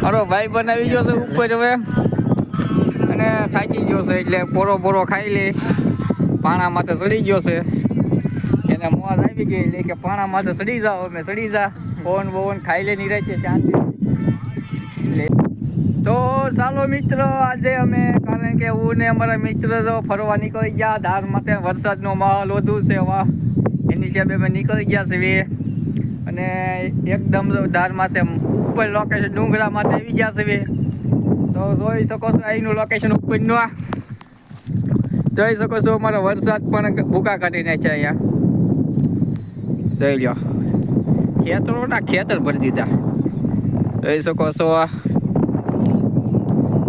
મારો ભાઈ બનાવી ગયો છે ઉપર હવે અને થાકી ગયો છે એટલે પોરો ખાઈ લે. પાણા માથે ચડી ગયો છે એને મોજ આવી ગઈ એટલે કે પાણા માથે ચડી જાઓ. અમે ચડી જા પવન ખાઈ લે ની રહે શાંતિ. તો ચાલો મિત્ર આજે અમે કારણ કે હું ને અમારા મિત્ર જો ફરવા નીકળી ગયા ધાર માથે. વરસાદનો માહોલ વધુ છે વા એની હિસાબે અમે નીકળી ગયા છીએ અને એકદમ ધાર માથે ઉપર લોકેશન ડુંગરા માથે આવી ગયા છીએ. તો જોઈ શકો છો અહીંનું લોકેશન ઉપરનું આ જોઈ શકો છો. અમારો વરસાદ પણ ભૂકા કાઢી નાખ્યા અહીંયા જોઈ લો. ખેતરોના ખેતર ભરી દીધા જોઈ શકો છો.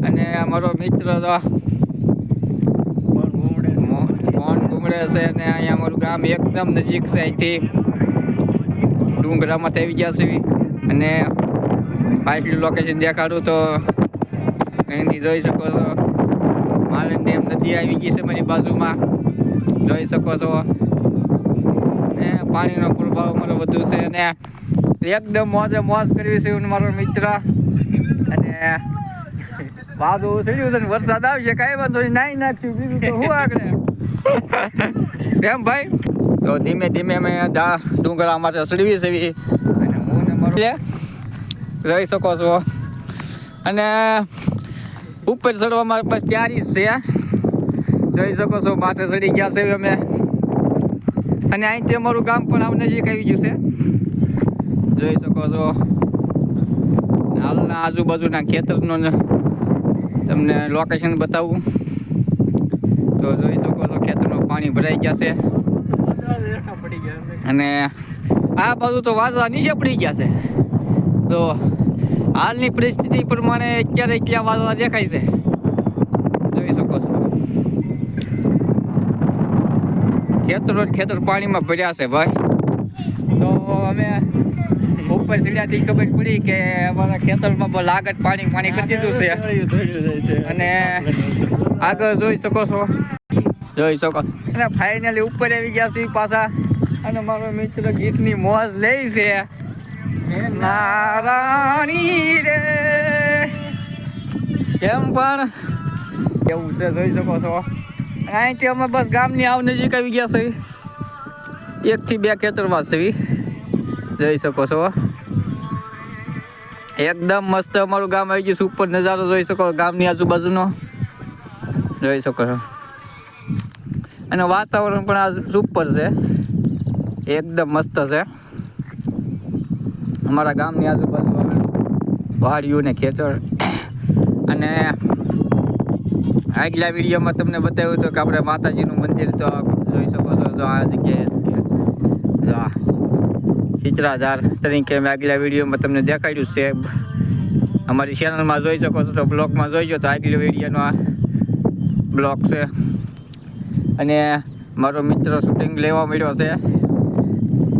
અને અમારો મિત્ર તો ફોન ઘૂમડે છે અને અહીંયા અમારું ગામ એકદમ નજીક છે. અહીંથી ડુંગરામાં થઈ ગયા છે અને પાછલું લોકેશન દેખાડું તો અહીંથી જોઈ શકો છો. માલણ ડેમ નદી આવી ગઈ છે મારી બાજુમાં જોઈ શકો છો. અને પાણીનો પ્રભાવ અમારો વધુ છે અને એકદમ મોજ કરવી છે મારો મિત્ર. અને વાદળું ચડ્યું છે ને વરસાદ આવશે કાંઈ વાંધો નહીં નાઈ નાખ્યું બીજું તો હું આગળ કેમ ભાઈ. તો ધીમે ધીમે અમે ડુંગરા માટે ચડવી છે અને હું ને મારો જોઈ શકો છો. અને ઉપર ચડવામાં બસ તૈયારી જ છે જોઈ શકો છો. માથે ચડી ગયા છે અમે અને અહીંથી અમારું ગામ પણ આવ નજીક આવી ગયું છે જોઈ શકો છો. હાલના આજુબાજુના ખેતરનું તમને લોકેશન બતાવું તો જોઈ શકો છો. ખેતરમાં પાણી ભરાઈ ગયા છે અને આ બાજુ તો વાદળા નીચે પડી ગયા છે. તો હાલની પરિસ્થિતિ પ્રમાણે અત્યારે ક્યાં વાદળા દેખાય છે જોઈ શકો છો. ખેતર પાણીમાં ભર્યા છે ભાઈ. તો અમે ઉપર સીડિયાથી ખબર પડી કે અમારા ખેતરમાં લાગત પાણી કરી દીધું છે અને આગળ જોઈ શકો છો. અને ફાઇનલી ઉપર આવી ગયા છે પાછા અને મારો મિત્ર ગીતની મોજ લે છે. નારાણી રે કેમ પણ એવું છે જોઈ શકો છો. અહીંથી અમે બસ ગામની આવ નજીક આવી ગયા છે. 1 થી 2 ખેતરમાં છે જોઈ શકો છો. એકદમ મસ્ત અમારું ગામ આવી ગયું. ઉપર નજારો જોઈ શકો ગામની આજુબાજુનો જોઈ શકો છો. અને વાતાવરણ પણ આ સુપર છે એકદમ મસ્ત છે. અમારા ગામની આજુબાજુ આવેલું પહાડીઓ ને ખેતર. અને આગલા વિડીયોમાં તમને બતાવ્યું હતું કે આપણે માતાજીનું મંદિર તો જોઈ શકો છો. તો આ જગ્યાએ ચિત્રાધાર તરીકે મેં આગલા વિડીયોમાં તમને દેખાડ્યું છે. અમારી ચેનલમાં જોઈ શકો છો. તો બ્લોગમાં જોઈજો તો આગલા વિડીયોનો આ બ્લોગ છે. અને મારો મિત્ર શૂટિંગ લેવા મળ્યો છે.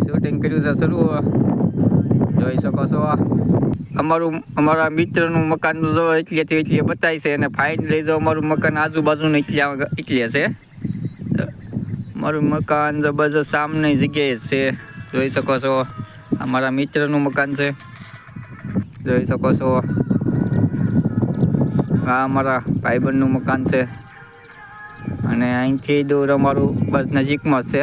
શૂટિંગ કર્યું છે શરૂ જોઈ શકો છો. અમારા મિત્રનું મકાન જો એટલે બતાય છે અને ફાઇનલી જો અમારું મકાન આજુબાજુનું એટલે છે. મારું મકાન જબરજસ્ત સામની જગ્યાએ છે જોઈ શકો છો. અમારા મિત્રનું મકાન છે જોઈ શકો છો. આ અમારા ભાઈબંધનું મકાન છે અને અહીંથી દૂર અમારું બસ નજીકમાં છે.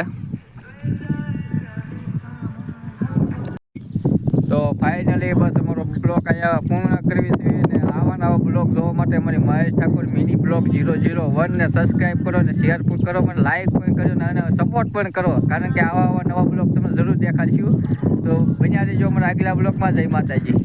તો ફાઇનલી બસ અમારો બ્લોગ અહીંયા પૂર્ણ કરવી છે. અને આવા બ્લોગ જોવા માટે અમારી મહેશ ઠાકોર મિની બ્લોગ 001 ને સબસ્ક્રાઈબ કરો અને શેર પણ કરો અને લાઈક પણ કરો અને સપોર્ટ પણ કરો કારણ કે આવા નવા બ્લોગ તમને જરૂર દેખાડશું. તો બન્યા રહેજો અમારા આગલા બ્લોગમાં. જય માતાજી.